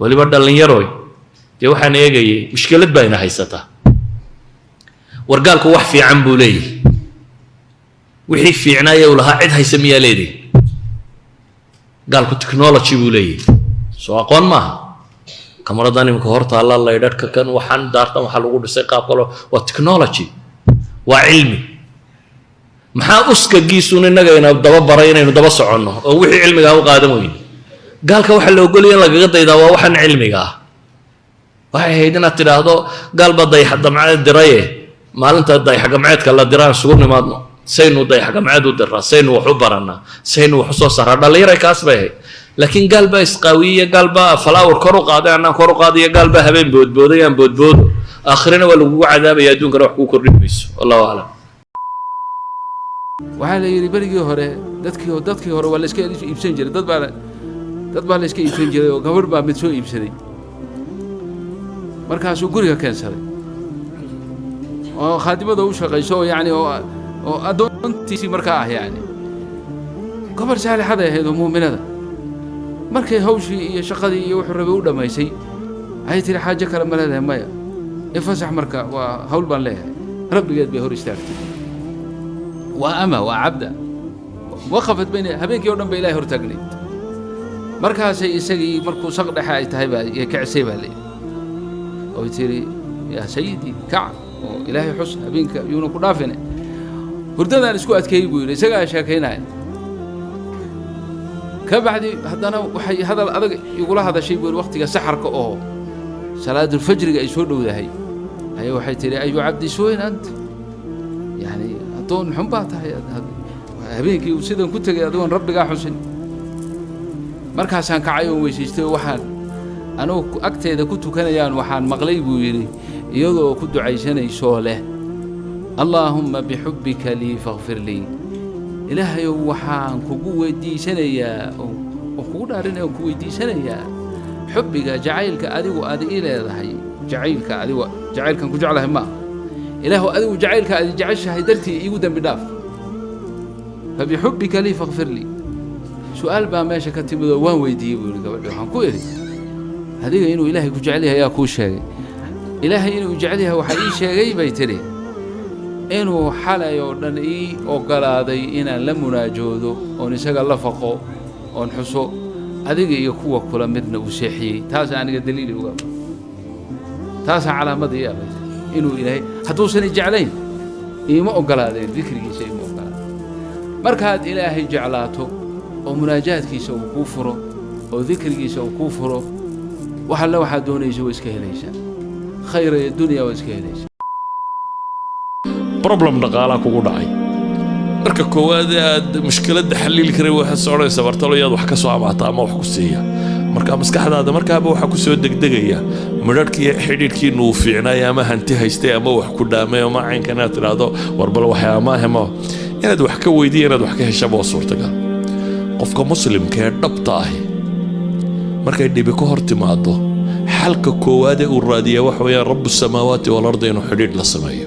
waliba dhalinyarooy dee waxaan eegayay mushkilad baa ina haysataa wargaalku wax fiican buu leeyahay wixii fiicnaaya uu lahaa cid haysa miyaa leedahay gaalku technology buu leeyahay soo aqoon maaha kamaradan imika horta alla laydhadhka kan waxaan daartan waxaa lagu dhisay qaab kale waa technology waa cilmi maxaa uskagiisuun innaga ina daba baray inaynu daba soconno oo wixii cilmigaa u qaadan weyno gaalka waxaa la ogolaya in lagaga daydaa waa waxaan cilmiga ah waxay ahayd inaad tidhaahdo gaal baa dayaxgamceed diraye maalinta dayaxgamceedka la diraan isugu nimaadno saynu dayaxgamceed u diraa saynu wax u barannaa saynu wax u soo saaraa dhallinyaray kaas bay ahayd laakiin gaal baa isqaawiye gaal baa falaawar kor u qaaday annaan kor u qaadayo gaal baa habeen boodbooday aan boodboodo aakhirina waa lagugu cadaabaya adduunkana wax kuu kordhin mayso wallahu aclam waxaa la yidhi berigii hore dadkii hore waa la iska iibsan jiray dad baa la iska iibsan jiray oo gabadh baa mid soo iibsaday markaasuu guriga keensaday oo khaadimada u shaqayso oo yacni oo addoontiisii markaa ah yacni gabadh saalixaday ahayd oo muuminada markay hawshii iyo shaqadii iyo wuxuu rabay u dhammaysay ayay tihi xaajo kale ma leedahay maya ifasax marka waa hawl baan leeyahay rabbigeed bay hor istaagtay waa ama waa cabda waqafad bayna habeenkii oo dhan bay ilaahay hor taagnayd markaasay isagii markuu saq dhexe ay tahay baa kacisay baa leeyahay oo tiri yaa sayidii kac oo ilaahay xus habeenka yuuna ku dhaafine hurdadaan isku adkeeyey buu yidhi isagaa sheekaynaya ka bacdi haddana waxay hadal adag igula hadashay buu yidhi waqtiga saxarka oo salaadulfajriga ay soo dhowdahay ayaa waxay tihi ayu cabdi suwayn anta yani addoon xun baa tahay habeenkii uu sidan ku tegay adigoon rabbigaa xusin markaasaan kacay oo weysaystay oo waxaan anugu agteeda ku tukanayaan waxaan maqlay buu yidhi iyadoo ku ducaysanaysoo leh allaahumma bixubbika lii fakfir lii ilaahayow waxaan kugu weydiisanayaa oo kugu dhaarinaya oo ku weydiisanayaa xubbiga jacaylka adigu aad ii leedahay jacaylkan ku jeclahay maaha ilaahu adigu jacaylka aad jeceshahay dartii iigu dembi dhaaf fabixubbika lii fakfir lii su'aal baa meesha ka timid oo waan weydiiyey buu yidhi gabadhi waxaan ku idhi adiga inuu ilaahay ku jecel yahay ayaa kuu sheegay ilaahay inuu jecel yahay waxaa ii sheegay bay tidhi inuu xalay oo dhan ii oggolaaday inaan la munaajoodo oon isaga la faqo oon xuso adiga iyo kuwa kula midna uu seexiyey taasaa aniga daliili uga taasaa calaamadii ii abay inuu ilaahay hadduusan jeclayn iima oggolaadeen dikrigiisa iima oggolaadeen markaad ilaahay jeclaato oo munaajaadkiisa uu kuu furo oo dikrigiisa uu kuu furo wax alle waxaad doonaysa waa iska helaysaa khayra iyo dunya waa iska helaysaa problem dhaqaalaa kugu dhacay marka koowaad aad mushkiladda xalliili karay waxaad soconaysa bartaloyaad wax ka soo amaata ama wax ku siiya marka maskaxdaada markaaba waxaa ku soo degdegaya midhadhkii xidhiidhkiinu uu fiicnaaya ama hanti haystay ama wax ku dhaamay ama caynka inaad tidhaahdo warbal waxay amaahema inaad wax ka weydiya inaad wax ka heshaba waa suurtagal qofka muslimka ee dhabta ahi markay dhibi ka hor timaado xalka koowaad ee uu raadiyaa waxa weeyaan rabbu samaawaati walardi inuu xidhiidh la sameeyo